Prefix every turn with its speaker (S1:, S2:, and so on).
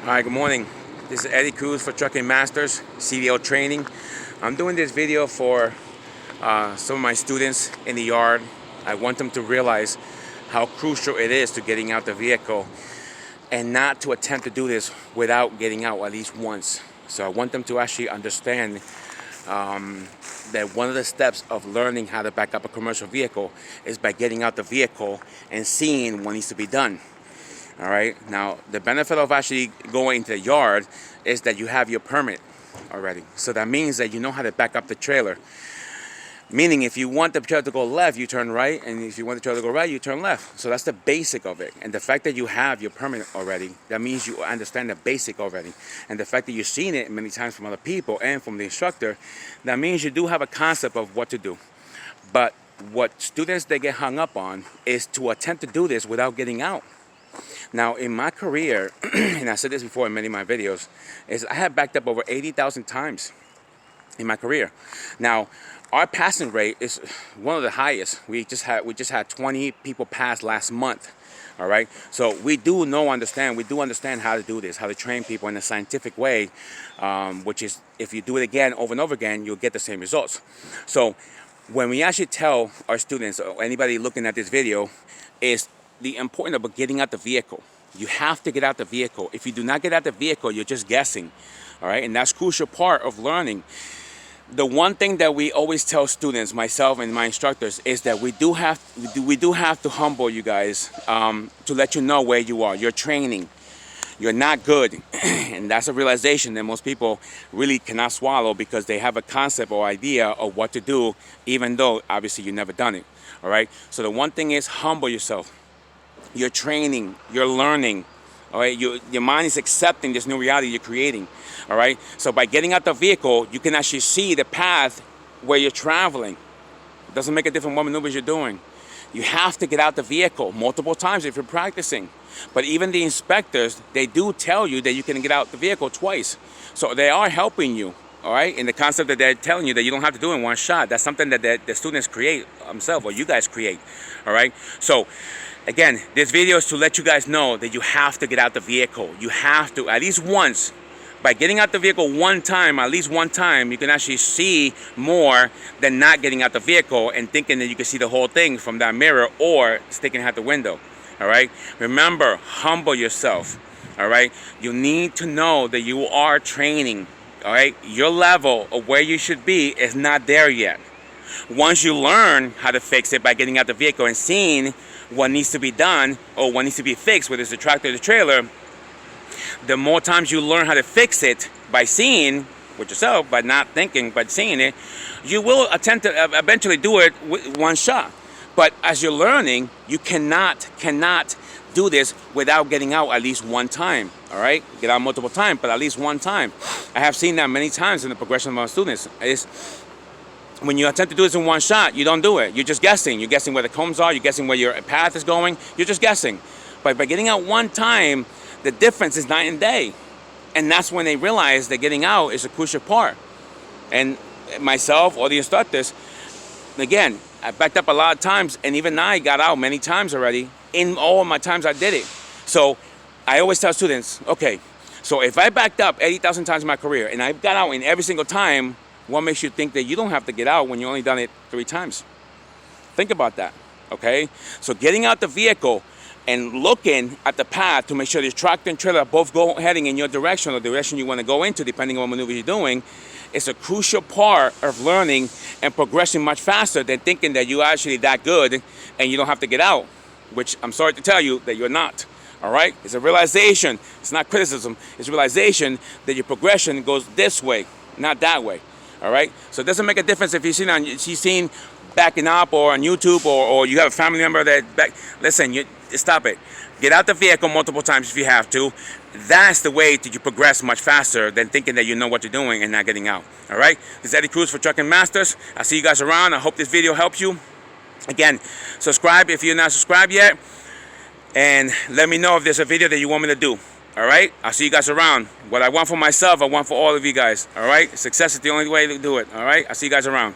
S1: All right, good morning. This is Eddie Cruz for Trucking Masters, CDL Training. I'm doing this video for some of my students in the yard. I want them to realize how crucial it is to getting out the vehicle and not to attempt to do this without getting out at least once. So I want them to actually understand that one of the steps of learning how to back up a commercial vehicle is by getting out the vehicle and seeing what needs to be done. All right. Now, the benefit of actually going into the yard is that you have your permit already. So that means that you know how to back up the trailer. Meaning, if you want the trailer to go left, you turn right, and if you want the trailer to go right, you turn left. So that's the basic of it. And the fact that you have your permit already, that means you understand the basic already. And the fact that you've seen it many times from other people and from the instructor, that means you do have a concept of what to do. But what students they get hung up on is to attempt to do this without getting out. Now, in my career, and I said this before in many of my videos, is I have backed up over 80,000 times in my career. Now, our passing rate is one of the highest. We just had 20 people pass last month. All right, so we do understand how to do this, how to train people in a scientific way, which is if you do it again over and over again, you'll get the same results. So when we actually tell our students or anybody looking at this video is the importance of getting out the vehicle. You have to get out the vehicle. If you do not get out the vehicle, you're just guessing. All right, and that's a crucial part of learning. The one thing that we always tell students, myself and my instructors, is that we do have to humble you guys to let you know where you are. You're training. You're not good, and that's a realization that most people really cannot swallow because they have a concept or idea of what to do, even though obviously you've never done it. All right. So the one thing is humble yourself. You're training, you're learning, all right? Your mind is accepting this new reality you're creating, all right? So by getting out the vehicle, you can actually see the path where you're traveling. It doesn't make a difference what maneuvers you're doing. You have to get out the vehicle multiple times if you're practicing. But even the inspectors, they do tell you that you can get out the vehicle twice. So they are helping you, all right? In the concept that they're telling you that you don't have to do it in one shot. That's something that the students create themselves, or you guys create, all right? So again, this video is to let you guys know that you have to get out the vehicle. You have to, at least once. By getting out the vehicle one time, at least one time, you can actually see more than not getting out the vehicle and thinking that you can see the whole thing from that mirror or sticking out the window. All right? Remember, humble yourself. All right? You need to know that you are training. All right? Your level of where you should be is not there yet. Once you learn how to fix it by getting out the vehicle and seeing what needs to be done or what needs to be fixed, whether it's the tractor or the trailer, the more times you learn how to fix it by seeing with yourself, by not thinking, but seeing it, you will attempt to eventually do it with one shot. But as you're learning, you cannot do this without getting out at least one time, all right? Get out multiple times, but at least one time. I have seen that many times in the progression of my students. When you attempt to do this in one shot, you don't do it. You're just guessing. You're guessing where the combs are. You're guessing where your path is going. You're just guessing. But by getting out one time, the difference is night and day. And that's when they realize that getting out is a crucial part. And myself or the instructors, again, I backed up a lot of times, and even I got out many times already. In all of my times I did it. So I always tell students, okay, so if I backed up 80,000 times in my career and I got out in every single time, what makes you think that you don't have to get out when you only done it 3 times? Think about that, okay? So getting out the vehicle and looking at the path to make sure the tractor and trailer are both heading in your direction or the direction you want to go into, depending on what maneuver you're doing, is a crucial part of learning and progressing much faster than thinking that you're actually that good and you don't have to get out, which I'm sorry to tell you that you're not. All right? It's a realization. It's not criticism. It's realization that your progression goes this way, not that way. All right, so it doesn't make a difference if she's seen backing up or on YouTube or you have a family member that back. Listen, stop it. Get out the vehicle multiple times if you have to. That's the way that you progress much faster than thinking that you know what you're doing and not getting out. All right, this is Eddie Cruz for Trucking Masters. I'll see you guys around. I hope this video helps you. Again, subscribe if you're not subscribed yet, and let me know if there's a video that you want me to do. All right, I'll see you guys around. What I want for myself, I want for all of you guys. All right, success is the only way to do it. All right, I'll see you guys around.